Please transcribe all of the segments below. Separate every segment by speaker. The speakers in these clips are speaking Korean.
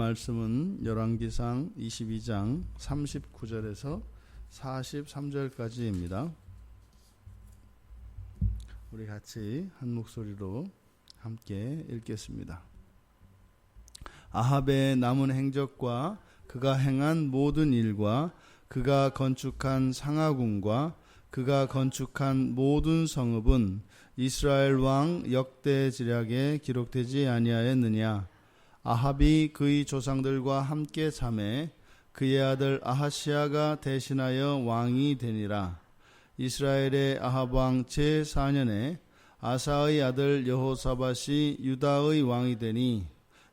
Speaker 1: 말씀은 열왕기상 22장 39절에서 43절까지입니다. 우리 같이 한 목소리로 함께 읽겠습니다. 아합의 남은 행적과 그가 행한 모든 일과 그가 건축한 상하궁과 그가 건축한 모든 성읍은 이스라엘 왕 역대지략에 기록되지 아니하였느냐. 아합이 그의 조상들과 함께 잠에 그의 아들 아하시야가 대신하여 왕이 되니라. 이스라엘의 아합 왕 제4년에 아사의 아들 여호사밧이 유다의 왕이 되니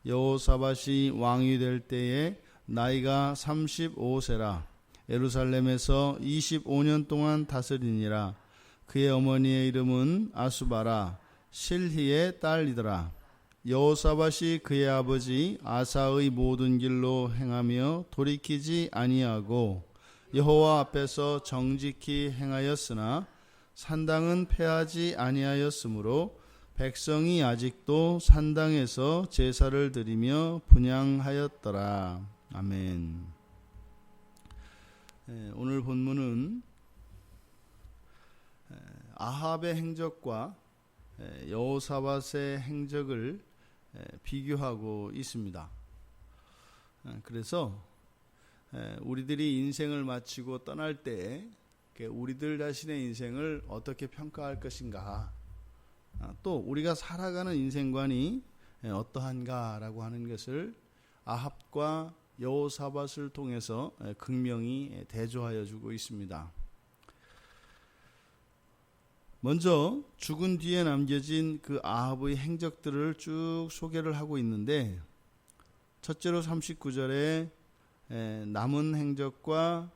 Speaker 1: 여호사밧이 왕이 될 때에 나이가 35세라. 예루살렘에서 25년 동안 다스리니라. 그의 어머니의 이름은 아수바라 실히의 딸이더라. 여호사밧이 그의 아버지 아사의 모든 길로 행하며 돌이키지 아니하고 여호와 앞에서 정직히 행하였으나 산당은 폐하지 아니하였으므로 백성이 아직도 산당에서 제사를 드리며 분향하였더라. 아멘. 오늘 본문은 아합의 행적과 여호사밧의 행적을 비교하고 있습니다. 그래서 우리들이 인생을 마치고 떠날 때 우리들 자신의 인생을 어떻게 평가할 것인가, 또 우리가 살아가는 인생관이 어떠한가라고 하는 것을 아합과 여호사밧을 통해서 극명히 대조하여 주고 있습니다. 먼저 죽은 뒤에 남겨진 그 아합의 행적들을 쭉 소개를 하고 있는데, 첫째로 39절에 남은 행적과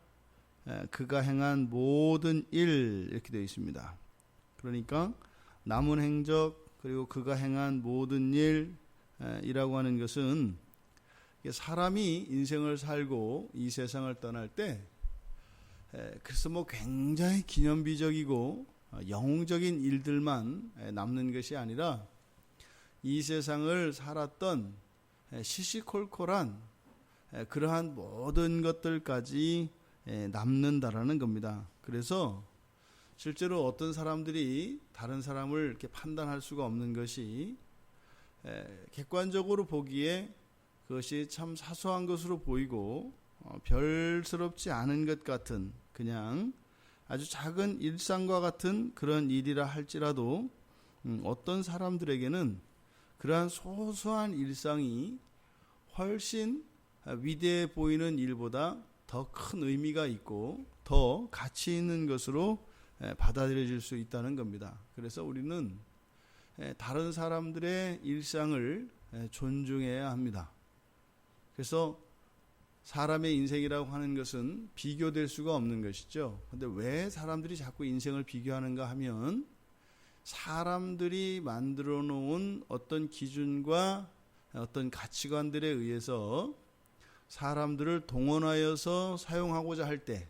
Speaker 1: 그가 행한 모든 일 이렇게 되어 있습니다. 그러니까 남은 행적 그리고 그가 행한 모든 일이라고 하는 것은 사람이 인생을 살고 이 세상을 떠날 때 그래서 굉장히 기념비적이고 영웅적인 일들만 남는 것이 아니라 이 세상을 살았던 시시콜콜한 그러한 모든 것들까지 남는다라는 겁니다. 그래서 실제로 어떤 사람들이 다른 사람을 이렇게 판단할 수가 없는 것이 객관적으로 보기에 그것이 참 사소한 것으로 보이고 별스럽지 않은 것 같은 그냥 아주 작은 일상과 같은 그런 일이라 할지라도 어떤 사람들에게는 그러한 소소한 일상이 훨씬 위대해 보이는 일보다 더 큰 의미가 있고 더 가치 있는 것으로 받아들여질 수 있다는 겁니다. 그래서 우리는 다른 사람들의 일상을 존중해야 합니다. 그래서 사람의 인생이라고 하는 것은 비교될 수가 없는 것이죠. 그런데 왜 사람들이 자꾸 인생을 비교하는가 하면 사람들이 만들어 놓은 어떤 기준과 어떤 가치관들에 의해서 사람들을 동원하여서 사용하고자 할 때,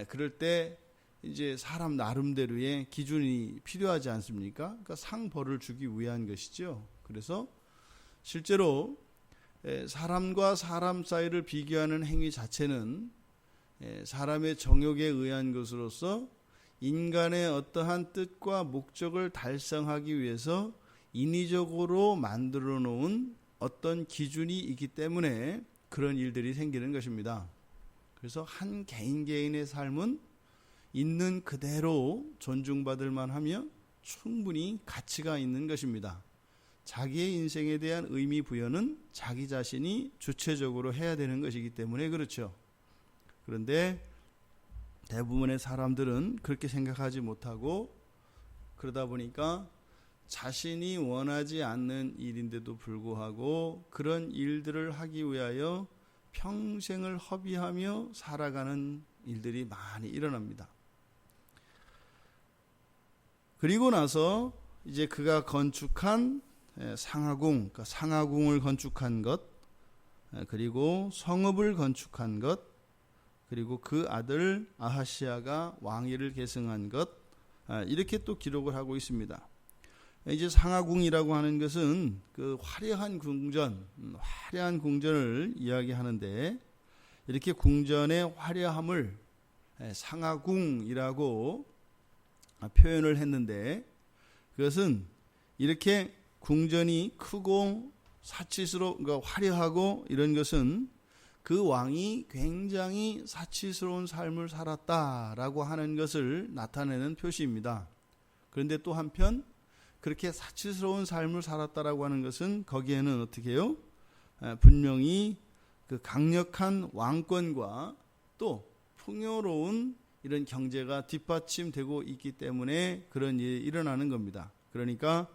Speaker 1: 그럴 때 이제 사람 나름대로의 기준이 필요하지 않습니까? 그러니까 상벌을 주기 위한 것이죠. 그래서 실제로 사람과 사람 사이를 비교하는 행위 자체는 사람의 정욕에 의한 것으로서 인간의 어떠한 뜻과 목적을 달성하기 위해서 인위적으로 만들어 놓은 어떤 기준이 있기 때문에 그런 일들이 생기는 것입니다. 그래서 한 개인의 삶은 있는 그대로 존중받을 만하며 충분히 가치가 있는 것입니다. 자기의 인생에 대한 의미 부여는 자기 자신이 주체적으로 해야 되는 것이기 때문에 그렇죠. 그런데 대부분의 사람들은 그렇게 생각하지 못하고 그러다 보니까 자신이 원하지 않는 일인데도 불구하고 그런 일들을 하기 위하여 평생을 허비하며 살아가는 일들이 많이 일어납니다. 그리고 나서 이제 그가 건축한 상하궁, 그러니까 상하궁을 건축한 것, 그리고 성읍을 건축한 것, 그리고 그 아들 아하시야가 왕위를 계승한 것, 이렇게 또 기록을 하고 있습니다. 이제 상하궁이라고 하는 것은 그 화려한 궁전을 이야기하는데, 이렇게 궁전의 화려함을 상하궁이라고 표현을 했는데, 그것은 이렇게 궁전이 크고 그러니까 화려하고 이런 것은 그 왕이 굉장히 사치스러운 삶을 살았다라고 하는 것을 나타내는 표시입니다. 그런데 또 한편 그렇게 사치스러운 삶을 살았다라고 하는 것은 거기에는 어떻게 해요? 분명히 그 강력한 왕권과 또 풍요로운 이런 경제가 뒷받침되고 있기 때문에 그런 일이 일어나는 겁니다. 그러니까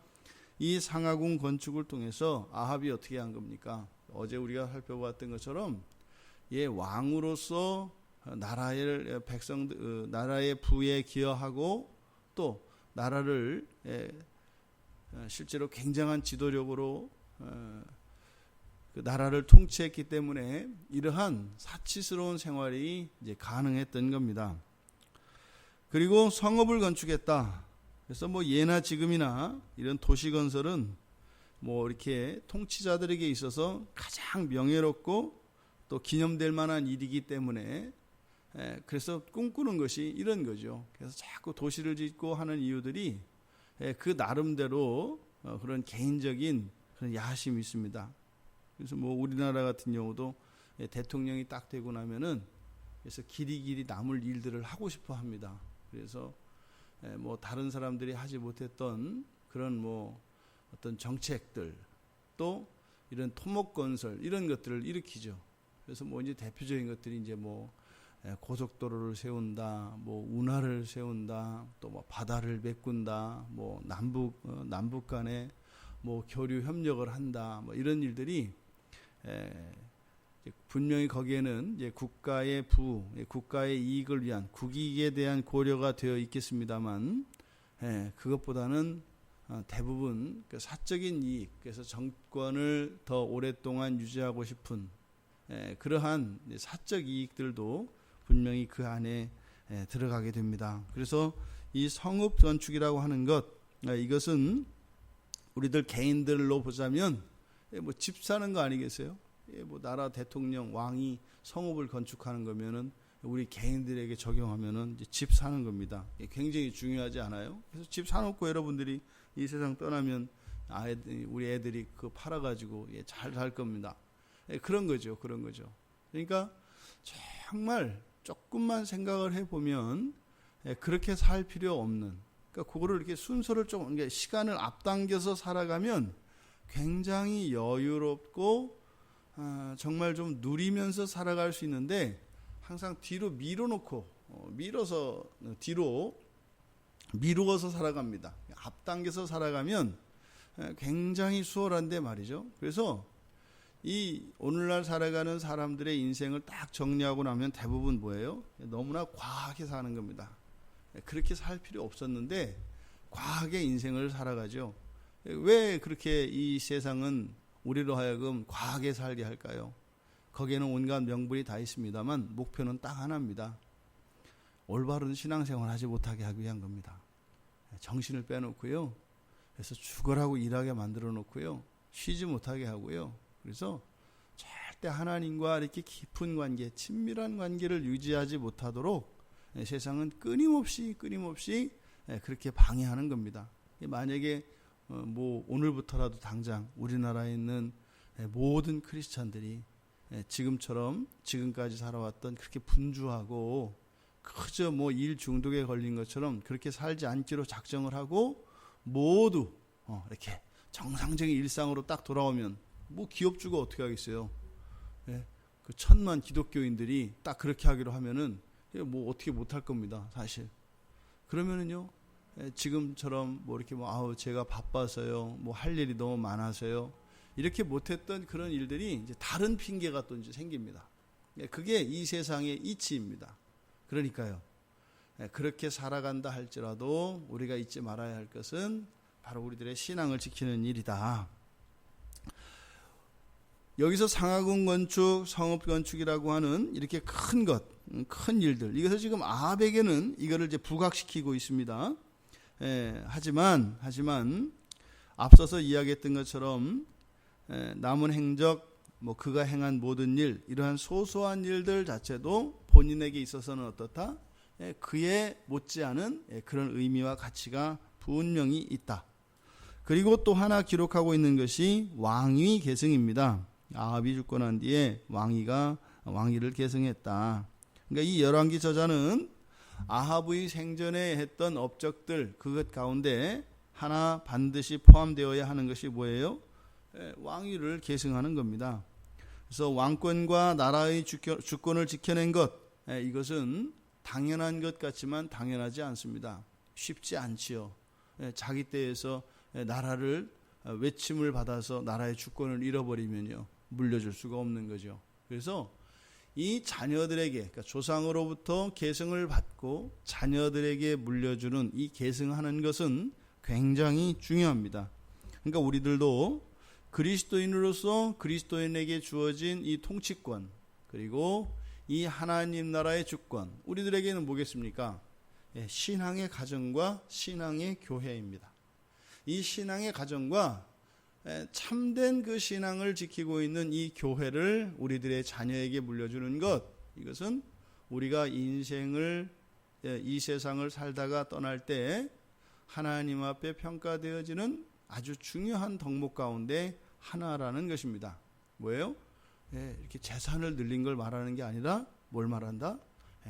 Speaker 1: 이 상하궁 건축을 통해서 아합이 어떻게 한 겁니까? 어제 우리가 살펴봤던 것처럼 왕으로서 나라의 부에 기여하고 또 나라를 실제로 굉장한 지도력으로 그 나라를 통치했기 때문에 이러한 사치스러운 생활이 이제 가능했던 겁니다. 그리고 성읍을 건축했다. 그래서 예나 지금이나 이런 도시 건설은 이렇게 통치자들에게 있어서 가장 명예롭고 또 기념될 만한 일이기 때문에 그래서 꿈꾸는 것이 이런 거죠. 그래서 자꾸 도시를 짓고 하는 이유들이 그 나름대로 그런 개인적인 그런 야심이 있습니다. 그래서 우리나라 같은 경우도 대통령이 딱 되고 나면은 그래서 길이 남을 일들을 하고 싶어 합니다. 그래서 다른 사람들이 하지 못했던 그런 어떤 정책들 또 이런 토목건설 이런 것들을 일으키죠. 그래서 이제 대표적인 것들이 이제 고속도로를 세운다, 운하를 세운다, 또 바다를 메꾼다, 남북 간에 교류 협력을 한다, 이런 일들이 분명히 거기에는 이제 국가의 이익을 위한 국익에 대한 고려가 되어 있겠습니다만, 그것보다는 대부분 그 사적인 이익, 그래서 정권을 더 오랫동안 유지하고 싶은 그러한 사적 이익들도 분명히 그 안에 들어가게 됩니다. 그래서 이 성읍 건축이라고 하는 이것은 우리들 개인들로 보자면 집 사는 거 아니겠어요? 나라 대통령, 왕이 성읍을 건축하는 거면은 우리 개인들에게 적용하면은 이제 집 사는 겁니다. 굉장히 중요하지 않아요? 그래서 집 사놓고 여러분들이 이 세상 떠나면 우리 애들이 그거 팔아가지고 잘 살 겁니다. 그런 거죠. 그러니까 정말 조금만 생각을 해보면 그렇게 살 필요 없는, 그러니까 그거를 이렇게 순서를 그러니까 시간을 앞당겨서 살아가면 굉장히 여유롭고 정말 좀 누리면서 살아갈 수 있는데, 항상 뒤로 밀어서 뒤로 미루어서 살아갑니다. 앞당겨서 살아가면 굉장히 수월한데 말이죠. 그래서 이 오늘날 살아가는 사람들의 인생을 딱 정리하고 나면 대부분 뭐예요? 너무나 과하게 사는 겁니다. 그렇게 살 필요 없었는데 과하게 인생을 살아가죠. 왜 그렇게 이 세상은 우리로 하여금 과하게 살게 할까요? 거기에는 온갖 명분이 다 있습니다만 목표는 딱 하나입니다. 올바른 신앙생활 하지 못하게 하기 위한 겁니다. 정신을 빼놓고요. 그래서 죽으라고 일하게 만들어 놓고요. 쉬지 못하게 하고요. 그래서 절대 하나님과 이렇게 깊은 관계, 친밀한 관계를 유지하지 못하도록 세상은 끊임없이 그렇게 방해하는 겁니다. 만약에 오늘부터라도 당장 우리나라에 있는 모든 크리스찬들이 지금처럼 지금까지 살아왔던 그렇게 분주하고 그저 일 중독에 걸린 것처럼 그렇게 살지 않기로 작정을 하고 모두 이렇게 정상적인 일상으로 딱 돌아오면 기업주가 어떻게 하겠어요? 그 1,000만 기독교인들이 딱 그렇게 하기로 하면은 어떻게 못할 겁니다, 사실. 그러면은요, 지금처럼 이렇게 제가 바빠서요, 할 일이 너무 많아서요, 이렇게 못했던 그런 일들이 이제 다른 핑계가 또 이제 생깁니다. 그게 이 세상의 이치입니다. 그러니까요, 그렇게 살아간다 할지라도 우리가 잊지 말아야 할 것은 바로 우리들의 신앙을 지키는 일이다. 여기서 상하궁 건축, 성읍 건축이라고 하는 이렇게 큰 일들, 이것을 지금 아합에게는 이거를 이제 부각시키고 있습니다. 하지만 앞서서 이야기했던 것처럼 남은 행적, 그가 행한 모든 일, 이러한 소소한 일들 자체도 본인에게 있어서는 어떻다? 그에 못지않은 그런 의미와 가치가 분명히 있다. 그리고 또 하나 기록하고 있는 것이 왕위 계승입니다. 아합이 죽고 난 뒤에 왕위를 계승했다. 그러니까 이 열왕기 저자는 아합의 생전에 했던 업적들, 그것 가운데 하나 반드시 포함되어야 하는 것이 뭐예요? 왕위를 계승하는 겁니다. 그래서 왕권과 나라의 주권을 지켜낸 것, 이것은 당연한 것 같지만 당연하지 않습니다. 쉽지 않지요. 자기 때에서 나라를 외침을 받아서 나라의 주권을 잃어버리면요, 물려줄 수가 없는 거죠. 그래서 이 자녀들에게, 그러니까 조상으로부터 계승을 받고 자녀들에게 물려주는 이 계승하는 것은 굉장히 중요합니다. 그러니까 우리들도 그리스도인으로서 그리스도인에게 주어진 이 통치권, 그리고 이 하나님 나라의 주권, 우리들에게는 뭐겠습니까? 신앙의 가정과 신앙의 교회입니다. 이 신앙의 가정과 참된 그 신앙을 지키고 있는 이 교회를 우리들의 자녀에게 물려주는 것, 이것은 우리가 인생을, 이 세상을 살다가 떠날 때 하나님 앞에 평가되어지는 아주 중요한 덕목 가운데 하나라는 것입니다. 뭐예요? 이렇게 재산을 늘린 걸 말하는 게 아니라 뭘 말한다?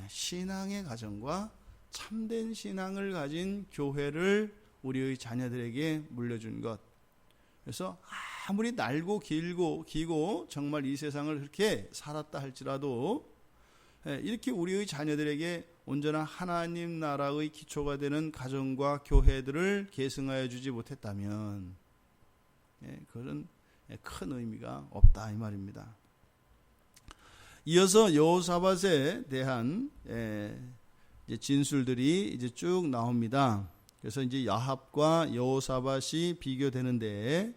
Speaker 1: 신앙의 가정과 참된 신앙을 가진 교회를 우리의 자녀들에게 물려준 것. 그래서 아무리 날고 기고 정말 이 세상을 그렇게 살았다 할지라도 이렇게 우리의 자녀들에게 온전한 하나님 나라의 기초가 되는 가정과 교회들을 계승하여 주지 못했다면 그것은 큰 의미가 없다, 이 말입니다. 이어서 여호사밧에 대한 진술들이 이제 쭉 나옵니다. 그래서 이제 아합과 여호사밧이 비교되는데,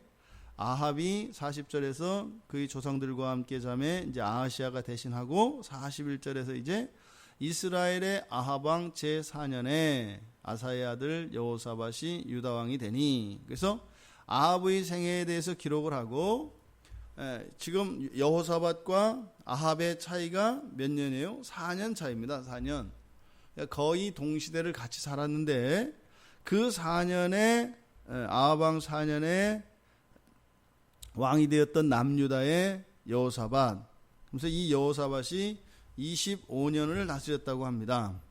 Speaker 1: 아합이 40절에서 그의 조상들과 함께 잠에 이제 아하시아가 대신하고, 41절에서 이제 이스라엘의 아합 왕 제4년에 아사의 아들 여호사밧이 유다 왕이 되니, 그래서 아합의 생애에 대해서 기록을 하고, 지금 여호사밧과 아합의 차이가 몇 년이에요? 4년 차입니다. 4년. 거의 동시대를 같이 살았는데, 그 4년에 아합 왕 4년에 왕이 되었던 남유다의 여호사밧, 그래서 이 여호사밧이 25년을 다스렸다고 합니다.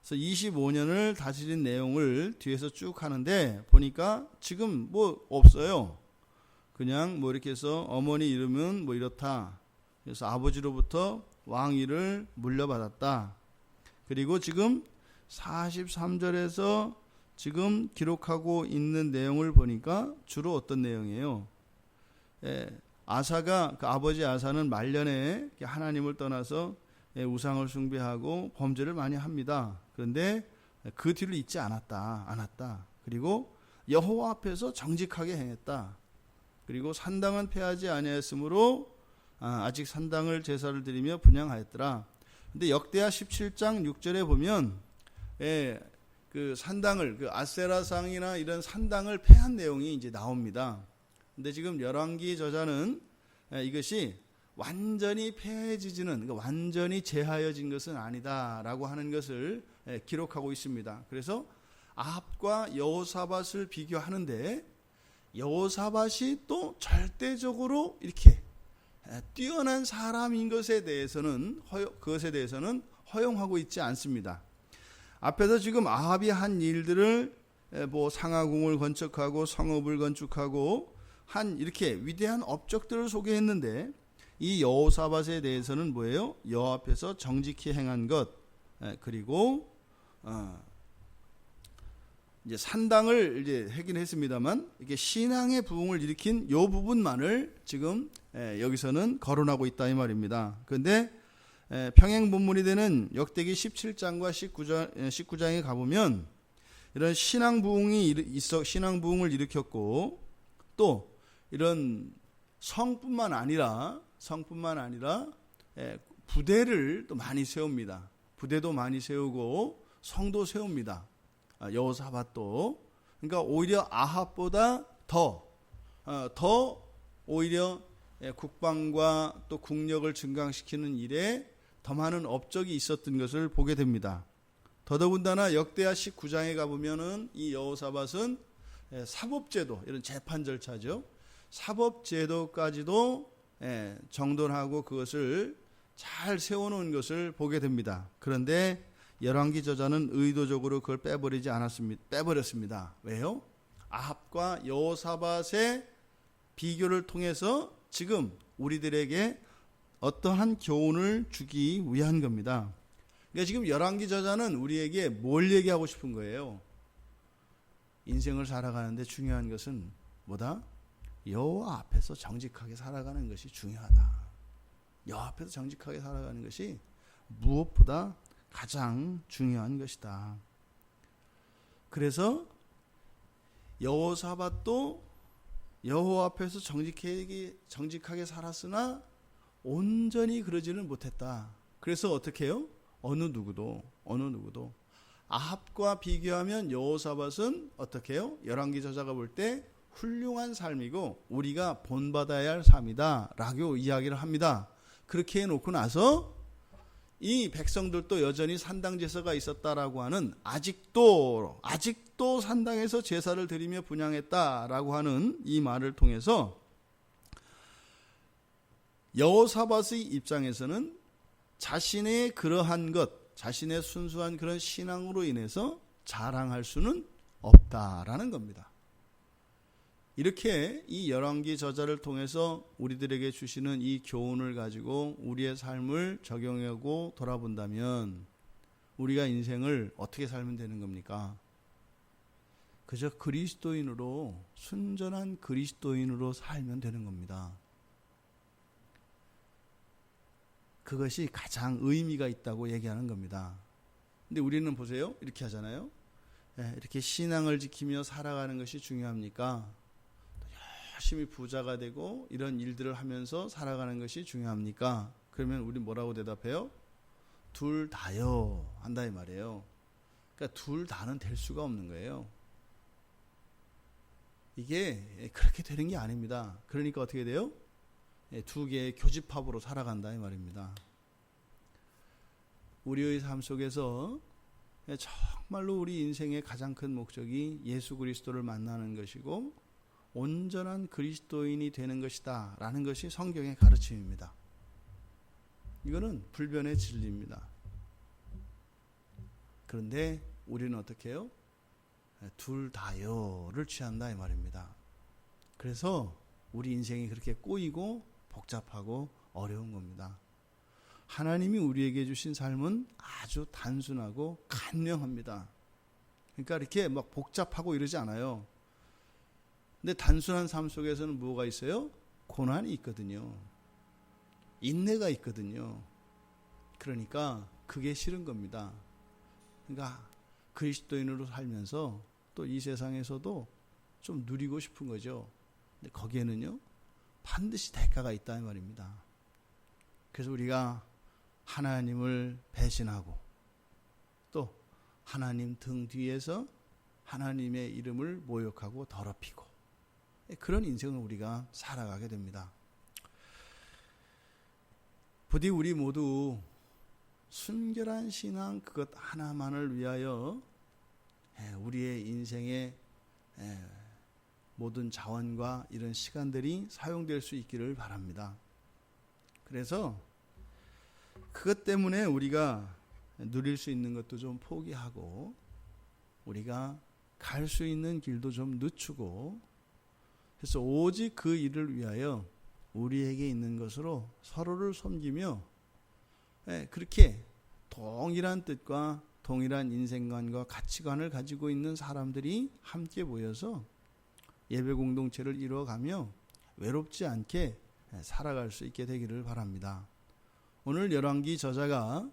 Speaker 1: 그래서 25년을 다스린 내용을 뒤에서 쭉 하는데 보니까 지금 뭐 없어요. 그냥 뭐 이렇게 해서 어머니 이름은 뭐 이렇다. 그래서 아버지로부터 왕위를 물려받았다. 그리고 지금 43절에서 지금 기록하고 있는 내용을 보니까 주로 어떤 내용이에요? 아사가, 그 아버지 아사는 말년에 하나님을 떠나서 우상을 숭배하고 범죄를 많이 합니다. 그런데 그 뒤를 잇지 않았다. 그리고 여호와 앞에서 정직하게 행했다. 그리고 산당은 패하지 아니하였으므로 아직 산당을 제사를 드리며 분향하였더라. 근데 역대하 17장 6절에 보면 그 산당을, 그 아세라상이나 이런 산당을 패한 내용이 이제 나옵니다. 근데 지금 열왕기 저자는 이것이 완전히 패해지지는, 그러니까 완전히 제하여진 것은 아니다라고 하는 것을 기록하고 있습니다. 그래서 아합과 여호사밧을 비교하는데, 여호사밧이 또 절대적으로 이렇게 뛰어난 사람인 것에 대해서는 허용하고 있지 않습니다. 앞에서 지금 아합이 한 일들을 뭐 상하궁을 건축하고 성읍을 건축하고 한 이렇게 위대한 업적들을 소개했는데, 이 여호사밧에 대해서는 뭐예요? 여호와 앞에서 정직히 행한 것, 그리고 이제 산당을 이제 하긴 했습니다만, 이게 신앙의 부흥을 일으킨 요 부분만을 지금 여기서는 거론하고 있다, 이 말입니다. 그런데 평행 본문이 되는 역대기 17장과 19장에 가보면 이런 신앙 부흥을 일으켰고, 또 이런 성뿐만 아니라 부대를 또 많이 세웁니다. 부대도 많이 세우고 성도 세웁니다. 여호사밧도. 그러니까 오히려 아합보다 더 오히려 국방과 또 국력을 증강시키는 일에 더 많은 업적이 있었던 것을 보게 됩니다. 더더군다나 역대하 19장에 가보면은 이 여호사밧은 사법제도, 이런 재판 절차죠. 사법제도까지도 정돈하고 그것을 잘 세워놓은 것을 보게 됩니다. 그런데 열왕기 저자는 의도적으로 그걸 빼버렸습니다. 왜요? 아합과 여호사밧의 비교를 통해서 지금 우리들에게 어떠한 교훈을 주기 위한 겁니다. 그러니까 지금 열왕기 저자는 우리에게 뭘 얘기하고 싶은 거예요? 인생을 살아가는데 중요한 것은 뭐다? 여호와 앞에서 정직하게 살아가는 것이 중요하다. 여호와 앞에서 정직하게 살아가는 것이 무엇보다 가장 중요한 것이다. 그래서 여호사밧도 여호와 앞에서 정직하게 살았으나 온전히 그러지는 못했다. 그래서 어떻게 해요? 어느 누구도 아합과 비교하면 여호사밧은 어떻게 해요? 열왕기 저자가 볼 때 훌륭한 삶이고 우리가 본받아야 할 삶이다 라고 이야기를 합니다. 그렇게 해놓고 나서 이 백성들도 여전히 산당 제사가 있었다라고 하는 아직도 산당에서 제사를 드리며 분향했다라고 하는 이 말을 통해서 여호사밧의 입장에서는 자신의 그러한 것, 자신의 순수한 그런 신앙으로 인해서 자랑할 수는 없다라는 겁니다. 이렇게 이 열왕기 저자를 통해서 우리들에게 주시는 이 교훈을 가지고 우리의 삶을 적용하고 돌아본다면 우리가 인생을 어떻게 살면 되는 겁니까? 그저 그리스도인으로, 순전한 그리스도인으로 살면 되는 겁니다. 그것이 가장 의미가 있다고 얘기하는 겁니다. 근데 우리는 보세요. 이렇게 하잖아요. 이렇게 신앙을 지키며 살아가는 것이 중요합니까? 열심히 부자가 되고 이런 일들을 하면서 살아가는 것이 중요합니까? 그러면 우리 뭐라고 대답해요? 둘 다요 한다 이 말이에요. 그러니까 둘 다는 될 수가 없는 거예요. 이게 그렇게 되는 게 아닙니다. 그러니까 어떻게 돼요? 두 개의 교집합으로 살아간다 이 말입니다. 우리의 삶 속에서 정말로 우리 인생의 가장 큰 목적이 예수 그리스도를 만나는 것이고 온전한 그리스도인이 되는 것이다 라는 것이 성경의 가르침입니다. 이거는 불변의 진리입니다. 그런데 우리는 어떻게 해요? 둘 다요를 취한다 이 말입니다. 그래서 우리 인생이 그렇게 꼬이고 복잡하고 어려운 겁니다. 하나님이 우리에게 주신 삶은 아주 단순하고 간명합니다. 그러니까 이렇게 막 복잡하고 이러지 않아요. 근데 단순한 삶 속에서는 뭐가 있어요? 고난이 있거든요. 인내가 있거든요. 그러니까 그게 싫은 겁니다. 그러니까 그리스도인으로 살면서 또 이 세상에서도 좀 누리고 싶은 거죠. 근데 거기에는요 반드시 대가가 있다 이 말입니다. 그래서 우리가 하나님을 배신하고 또 하나님 등 뒤에서 하나님의 이름을 모욕하고 더럽히고 그런 인생을 우리가 살아가게 됩니다. 부디 우리 모두 순결한 신앙 그것 하나만을 위하여 우리의 인생의 모든 자원과 이런 시간들이 사용될 수 있기를 바랍니다. 그래서 그것 때문에 우리가 누릴 수 있는 것도 좀 포기하고 우리가 갈 수 있는 길도 좀 늦추고 그래서 오직 그 일을 위하여 우리에게 있는 것으로 서로를 섬기며 그렇게 동일한 뜻과 동일한 인생관과 가치관을 가지고 있는 사람들이 함께 모여서 예배 공동체를 이루어가며 외롭지 않게 살아갈 수 있게 되기를 바랍니다. 오늘 열왕기 저자가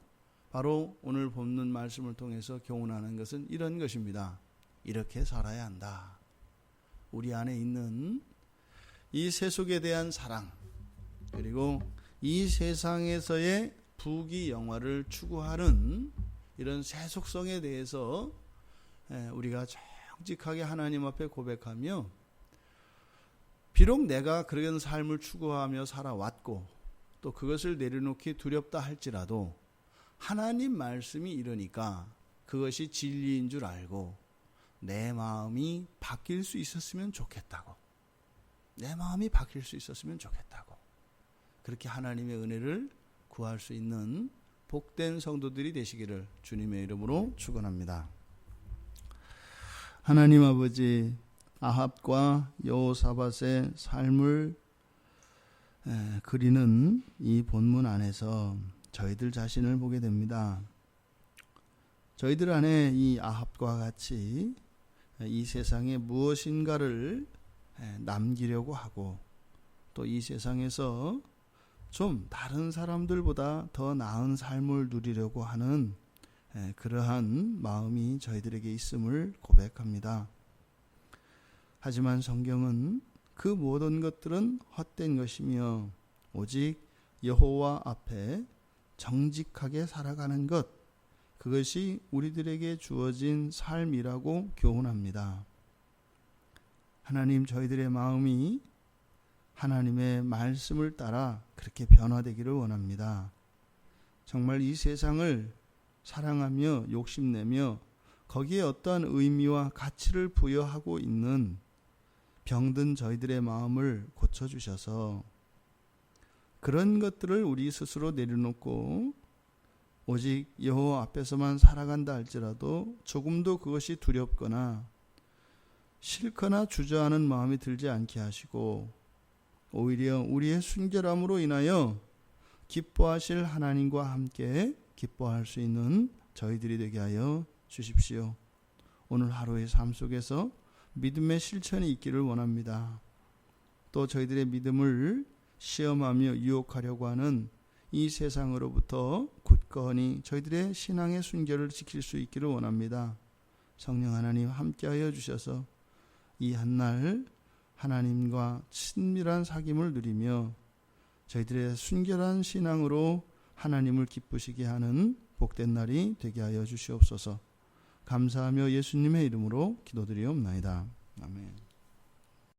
Speaker 1: 바로 오늘 본문 말씀을 통해서 교훈하는 것은 이런 것입니다. 이렇게 살아야 한다. 우리 안에 있는 이 세속에 대한 사랑 그리고 이 세상에서의 부귀 영화를 추구하는 이런 세속성에 대해서 우리가 정직하게 하나님 앞에 고백하며 비록 내가 그런 삶을 추구하며 살아왔고 또 그것을 내려놓기 두렵다 할지라도 하나님 말씀이 이러니까 그것이 진리인 줄 알고 내 마음이 바뀔 수 있었으면 좋겠다고. 내 마음이 바뀔 수 있었으면 좋겠다고. 그렇게 하나님의 은혜를 구할 수 있는 복된 성도들이 되시기를 주님의 이름으로 축원합니다. 하나님 아버지, 아합과 여호사밧의 삶을 그리는 이 본문 안에서 저희들 자신을 보게 됩니다. 저희들 안에 이 아합과 같이 이 세상에 무엇인가를 남기려고 하고 또 이 세상에서 좀 다른 사람들보다 더 나은 삶을 누리려고 하는 그러한 마음이 저희들에게 있음을 고백합니다. 하지만 성경은 그 모든 것들은 헛된 것이며 오직 여호와 앞에 정직하게 살아가는 것, 그것이 우리들에게 주어진 삶이라고 교훈합니다. 하나님, 저희들의 마음이 하나님의 말씀을 따라 그렇게 변화되기를 원합니다. 정말 이 세상을 사랑하며 욕심내며 거기에 어떠한 의미와 가치를 부여하고 있는 병든 저희들의 마음을 고쳐주셔서 그런 것들을 우리 스스로 내려놓고 오직 여호와 앞에서만 살아간다 할지라도 조금도 그것이 두렵거나 싫거나 주저하는 마음이 들지 않게 하시고 오히려 우리의 순결함으로 인하여 기뻐하실 하나님과 함께 기뻐할 수 있는 저희들이 되게 하여 주십시오. 오늘 하루의 삶 속에서 믿음의 실천이 있기를 원합니다. 또 저희들의 믿음을 시험하며 유혹하려고 하는 이 세상으로부터 굳건히 저희들의 신앙의 순결을 지킬 수 있기를 원합니다. 성령 하나님 함께하여 주셔서 이 한날 하나님과 친밀한 사귐을 누리며 저희들의 순결한 신앙으로 하나님을 기쁘시게 하는 복된 날이 되게 하여 주시옵소서. 감사하며 예수님의 이름으로 기도드리옵나이다. 아멘.